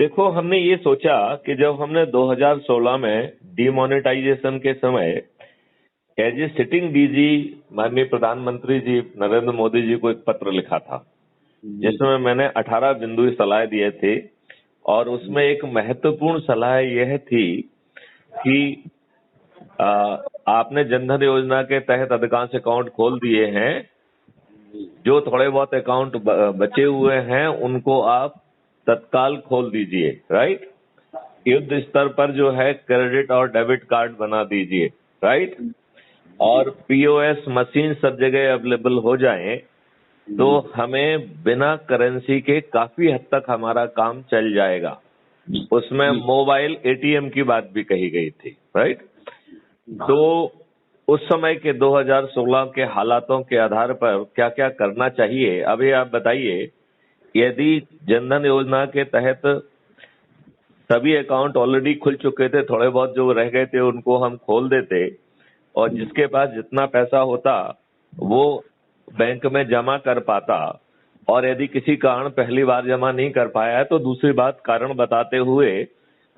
देखो, हमने ये सोचा कि जब हमने 2016 में डीमोनेटाइजेशन के समय एज ए सिटिंग डीजी माननीय प्रधानमंत्री जी नरेंद्र मोदी जी को एक पत्र लिखा था, जिसमें मैंने 18 बिंदु सलाह दिए थे। और उसमें एक महत्वपूर्ण सलाह यह थी कि आपने जनधन योजना के तहत अधिकांश अकाउंट खोल दिए हैं, जो थोड़े बहुत अकाउंट बचे हुए हैं उनको आप तत्काल खोल दीजिए, राइट। युद्ध स्तर पर जो है क्रेडिट और डेबिट कार्ड बना दीजिए, राइट। और पीओएस मशीन सब जगह अवेलेबल हो जाएं तो हमें बिना करेंसी के काफी हद तक हमारा काम चल जाएगा। उसमें मोबाइल एटीएम की बात भी कही गई थी, राइट। तो उस समय के 2016 के हालातों के आधार पर क्या क्या करना चाहिए, अभी आप बताइए। यदि जनधन योजना के तहत सभी अकाउंट ऑलरेडी खुल चुके थे, थोड़े बहुत जो रह गए थे उनको हम खोल देते और जिसके पास जितना पैसा होता वो बैंक में जमा कर पाता, और यदि किसी कारण पहली बार जमा नहीं कर पाया है तो दूसरी बात कारण बताते हुए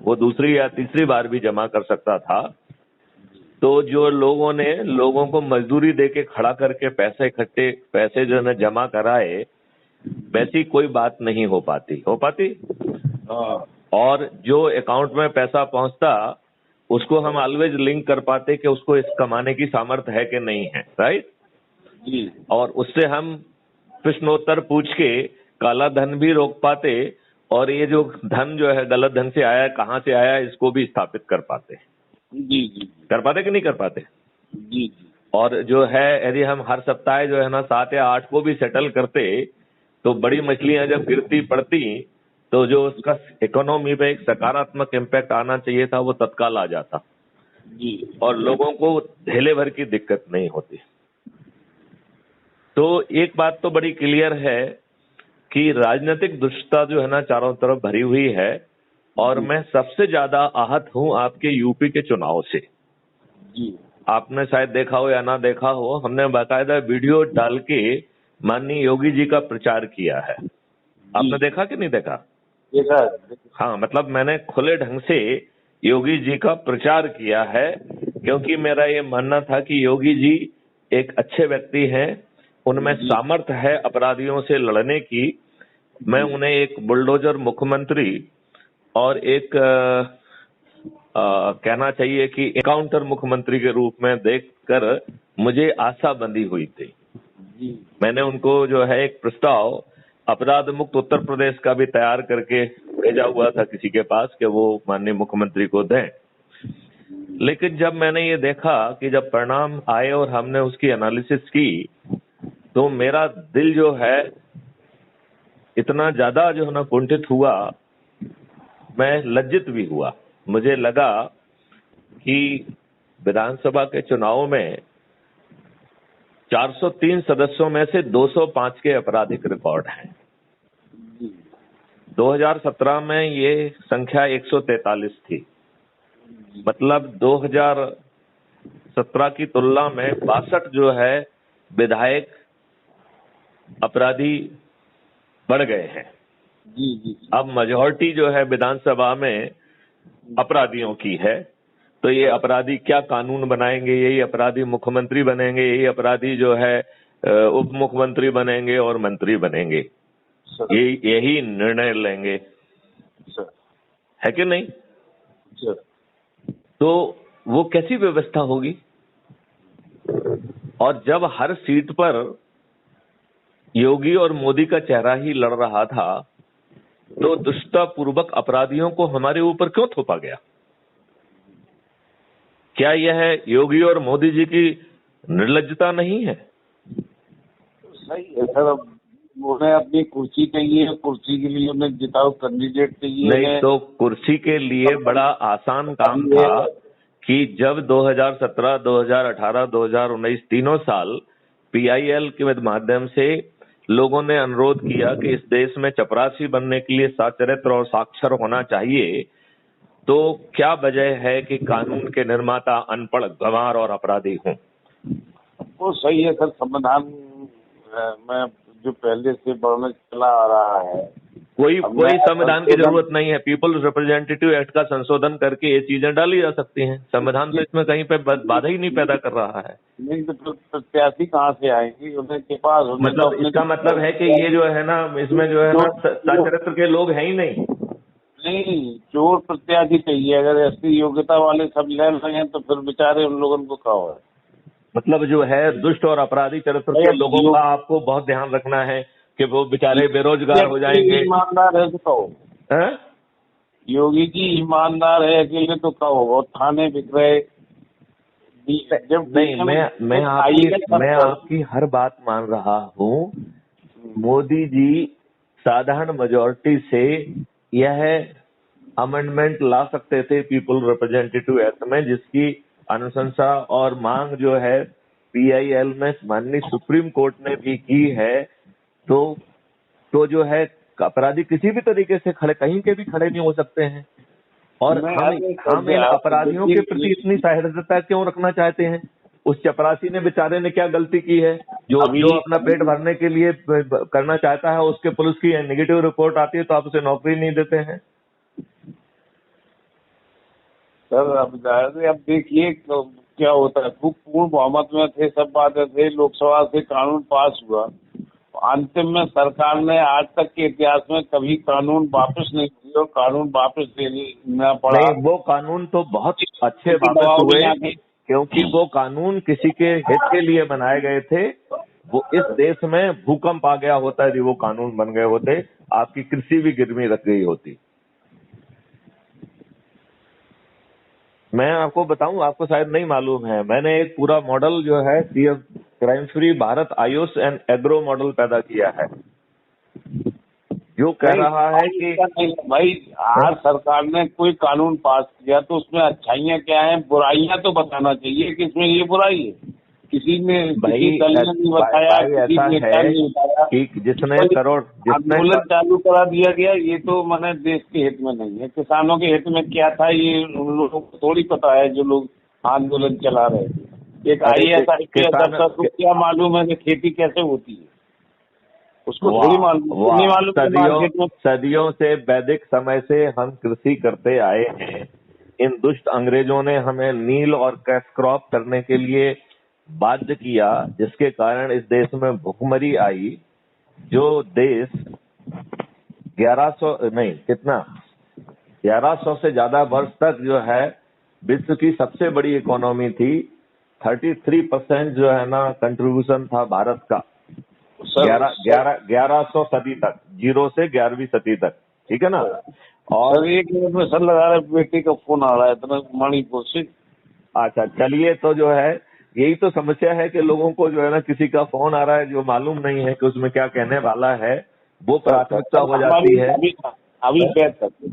वो दूसरी या तीसरी बार भी जमा कर सकता था। तो जो लोगों को मजदूरी देके खड़ा करके पैसे जो है जमा कराए, वैसी कोई बात नहीं हो पाती। और जो अकाउंट में पैसा पहुंचता उसको हम ऑलवेज लिंक कर पाते कि उसको इस कमाने की सामर्थ्य है कि नहीं है, राइट। और उससे हम प्रश्नोत्तर पूछ के काला धन भी रोक पाते, और ये जो धन जो है गलत ढंग से आया, कहाँ से आया, इसको भी स्थापित कर पाते। कर पाते कि नहीं कर पाते? और जो है यदि हम हर सप्ताह जो है ना 7 या 8 को भी सेटल करते तो बड़ी मछलियां जब गिरती पड़ती तो जो उसका इकोनॉमी पे एक सकारात्मक इम्पैक्ट आना चाहिए था वो तत्काल आ जाता और लोगों को ढेले भर की दिक्कत नहीं होती। तो एक बात तो बड़ी क्लियर है कि राजनीतिक दुष्टता जो है ना चारों तरफ भरी हुई है, और मैं सबसे ज्यादा आहत हूं आपके यूपी के चुनाव से। आपने शायद देखा हो या ना देखा हो, हमने बाकायदा वीडियो डाल के माननीय योगी जी का प्रचार किया है। आपने देखा कि नहीं देखा? हाँ, मतलब मैंने खुले ढंग से योगी जी का प्रचार किया है, क्योंकि मेरा ये मानना था कि योगी जी एक अच्छे व्यक्ति हैं, उनमें सामर्थ्य है अपराधियों से लड़ने की। मैं उन्हें एक बुलडोजर मुख्यमंत्री और एक कहना चाहिए कि काउंटर मुख्यमंत्री के रूप में देखकर मुझे आशा बंधी हुई थी। मैंने उनको जो है एक प्रस्ताव अपराध मुक्त उत्तर प्रदेश का भी तैयार करके भेजा हुआ था किसी के पास कि वो माननीय मुख्यमंत्री को दें। लेकिन जब मैंने ये देखा कि जब परिणाम आए और हमने उसकी एनालिसिस की तो मेरा दिल जो है इतना ज्यादा जो है ना कुंठित हुआ, मैं लज्जित भी हुआ। मुझे लगा कि विधानसभा के चुनाव में 403 सदस्यों में से 205 के आपराधिक रिकॉर्ड हैं। 2017 में ये संख्या 143 थी। मतलब 2017 की तुलना में 62 जो है विधायक अपराधी बढ़ गए हैं। अब मेजॉरिटी जो है विधानसभा में अपराधियों की है। तो ये अपराधी क्या कानून बनाएंगे? यही अपराधी मुख्यमंत्री बनेंगे, यही अपराधी जो है उप मुख्यमंत्री बनेंगे और मंत्री बनेंगे, यही निर्णय लेंगे, है कि नहीं? तो वो कैसी व्यवस्था होगी? और जब हर सीट पर योगी और मोदी का चेहरा ही लड़ रहा था तो दुष्टतापूर्वक अपराधियों को हमारे ऊपर क्यों थोपा गया? क्या यह योगी और मोदी जी की निर्लज्जता नहीं है? सही है सर। अब उन्हें अपनी कुर्सी चाहिए, कुर्सी के लिए उन्हें जिताओ कैंडिडेट चाहिए। नहीं तो कुर्सी के लिए बड़ा आसान काम था कि जब 2017, 2018, 2019 तीनों साल पीआईएल के माध्यम से लोगों ने अनुरोध किया कि इस देश में चपरासी बनने के लिए सच्चरित्र और साक्षर होना चाहिए, तो क्या वजह है कि कानून के निर्माता अनपढ़, गंवार और अपराधी हों? वो सही है सर। संविधान में जो पहले से बढ़ने चला आ रहा है कोई अब कोई मैं संविधान की जरूरत नहीं है। पीपल्स रिप्रेजेंटेटिव एक्ट का संशोधन करके ये चीजें डाली जा सकती हैं। संविधान तो इसमें कहीं पे बाधा ही नहीं पैदा कर रहा है। नहीं तो फिर प्रत्याशी कहाँ से आएंगे उन्हें के पास? उन्हें तो मतलब अपने इसका मतलब है कि ये जो है ना, इसमें जो है ना सचरित्र के लोग हैं ही नहीं। नहीं, चोर प्रत्याशी चाहिए। अगर ऐसी योग्यता वाले सब ले रहे हैं तो फिर बेचारे उन लोगों को क्या हो। मतलब जो है दुष्ट और अपराधी चरित्र के लोगों का आपको बहुत ध्यान रखना है कि वो बेचारे बेरोजगार हो जाएंगे। ईमानदार है तो कहो, हैं? योगी जी ईमानदार है अकेले तो कहो, और थाने बिक रहे। जब नहीं, मैं आपकी हर बात मान रहा हूँ। मोदी जी साधारण मेजोरिटी से यह अमेंडमेंट ला सकते थे पीपल रिप्रेजेंटेटिव एक्ट में, जिसकी अनुशंसा और मांग जो है PIL में माननीय सुप्रीम कोर्ट ने भी की है। तो जो है अपराधी किसी भी तरीके से खड़े, कहीं के भी खड़े नहीं हो सकते हैं। और हम इन अपराधियों के प्रति इतनी सहृदयता क्यों रखना चाहते हैं? उस चपरासी ने बेचारे ने क्या गलती की है जो अपना पेट भरने के लिए करना चाहता है, उसके पुलिस की नेगेटिव रिपोर्ट आती है तो आप उसे नौकरी नहीं देते हैं? सर अब देखिए तो क्या होता है। खूब पूर्ण बहुमत में थे, सब बातें थे, लोकसभा से कानून पास हुआ। अंतिम में सरकार ने आज तक के इतिहास में कभी कानून वापस नहीं किया और कानून वापस देना पड़ा। नहीं, वो कानून तो बहुत अच्छे वापस हुए क्योंकि वो कानून किसी के हित के लिए बनाए गए थे। वो इस देश में भूकंप आ गया होता यदि वो कानून बन गए होते, आपकी कृषि भी गिरवी रख गई होती। मैं आपको बताऊं, आपको शायद नहीं मालूम है, मैंने एक पूरा मॉडल जो है crime free Bharat Ayush and agro model पैदा किया है, जो कह रहा है कि भाई आज सरकार ने कोई कानून पास किया तो उसमें अच्छाइयाँ क्या हैं, बुराइयां तो बताना चाहिए कि इसमें ये बुराई है। किसी ने किसी दल ने नहीं बताया, किसी नेता ने नहीं बताया कि जिसने करोड़ आंदोलन चालू करा दिया गया। ये तो मैंने देश के हित में नहीं है, किसानों के हित में क्या था ये उन लोगों को थोड़ी पता है जो लोग आंदोलन चला रहे थे। एक IAS अफसर को क्या मालूम है कि खेती कैसे होती है? उसको थोड़ी मालूम। सदियों से वैदिक समय से हम कृषि करते आए हैं। इन दुष्ट अंग्रेजों ने हमें नील और कैश क्रॉप करने के लिए बाध्य किया, जिसके कारण इस देश में भुखमरी आई। जो देश 1100 से ज्यादा वर्ष तक जो है विश्व की सबसे बड़ी इकोनॉमी थी, 33% जो है ना कंट्रीब्यूशन था भारत का 1100 सदी तक, 0 से 11वीं सदी तक, ठीक है ना। और सर एक मिनट में सर लगा रहे, बेटे का फोन आ रहा है इतना मणिपुर से। अच्छा चलिए, तो जो है यही तो समस्या है कि लोगों को जो है ना किसी का फोन आ रहा है जो मालूम नहीं है कि उसमें क्या कहने वाला है, वो प्राथमिकता हो जाती है। अभी बैठ सकते